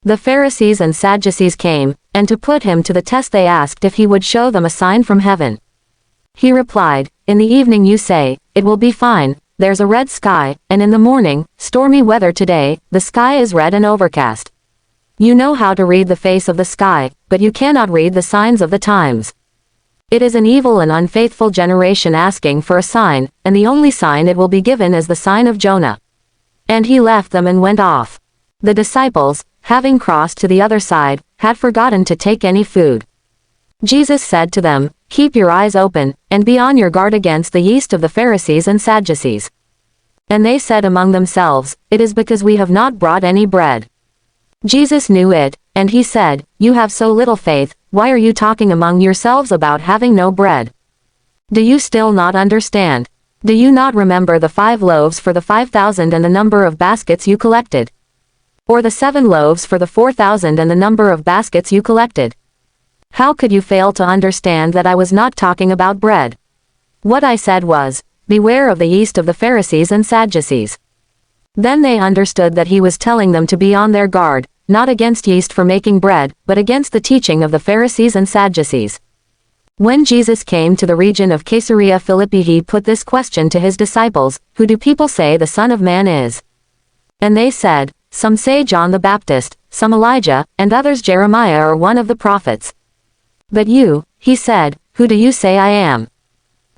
The Pharisees and Sadducees came, and to put him to the test they asked if he would show them a sign from heaven. He replied, "In the evening you say, 'It will be fine, there's a red sky,' and in the morning, 'Stormy weather today, the sky is red and overcast.' You know how to read the face of the sky, but you cannot read the signs of the times. It is an evil and unfaithful generation asking for a sign, and the only sign it will be given is the sign of Jonah." And he left them and went off. The disciples, having crossed to the other side, had forgotten to take any food. Jesus said to them, "Keep your eyes open, and be on your guard against the yeast of the Pharisees and Sadducees." And they said among themselves, "It is because we have not brought any bread." Jesus knew it, and he said, "You have so little faith, why are you talking among yourselves about having no bread? Do you still not understand? Do you not remember the 5 loaves for the 5,000 and the number of baskets you collected? Or the 7 loaves for the 4,000 and the number of baskets you collected? How could you fail to understand that I was not talking about bread? What I said was, beware of the yeast of the Pharisees and Sadducees." Then they understood that he was telling them to be on their guard, not against yeast for making bread, but against the teaching of the Pharisees and Sadducees. When Jesus came to the region of Caesarea Philippi, he put this question to his disciples, "Who do people say the Son of Man is?" And they said, "Some say John the Baptist, some Elijah, and others Jeremiah or one of the prophets. But you," he said, "who do you say I am?"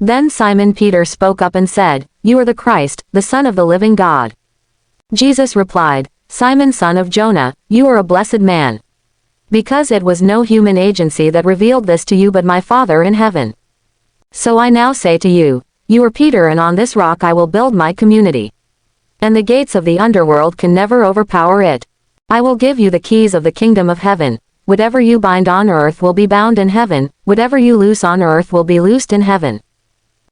Then Simon Peter spoke up and said, "You are the Christ, the Son of the living God." Jesus replied, "Simon, son of Jonah, you are a blessed man. Because it was no human agency that revealed this to you but my Father in heaven. So I now say to you, you are Peter, and on this rock I will build my community. And the gates of the underworld can never overpower it. I will give you the keys of the kingdom of heaven. Whatever you bind on earth will be bound in heaven, whatever you loose on earth will be loosed in heaven."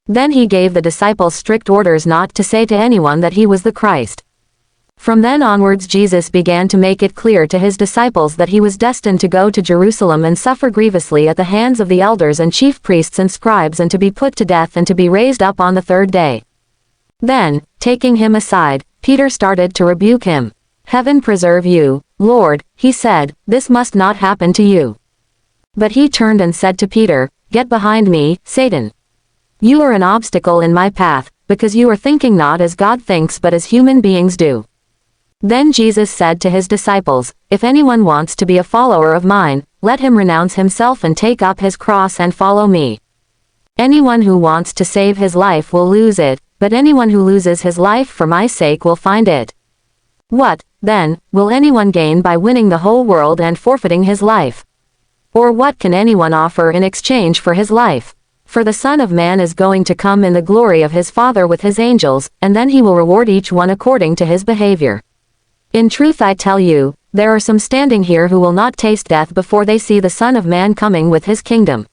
Then he gave the disciples strict orders not to say to anyone that he was the Christ. From then onwards Jesus began to make it clear to his disciples that he was destined to go to Jerusalem and suffer grievously at the hands of the elders and chief priests and scribes, and to be put to death and to be raised up on the 3rd day. Then, taking him aside, Peter started to rebuke him. "Heaven preserve you, Lord," he said, "this must not happen to you." But he turned and said to Peter, "Get behind me, Satan. You are an obstacle in my path, because you are thinking not as God thinks but as human beings do." Then Jesus said to his disciples, "If anyone wants to be a follower of mine, let him renounce himself and take up his cross and follow me. Anyone who wants to save his life will lose it, but anyone who loses his life for my sake will find it. What, then, will anyone gain by winning the whole world and forfeiting his life? Or what can anyone offer in exchange for his life? For the Son of Man is going to come in the glory of his Father with his angels, and then he will reward each one according to his behavior. In truth I tell you, there are some standing here who will not taste death before they see the Son of Man coming with his kingdom."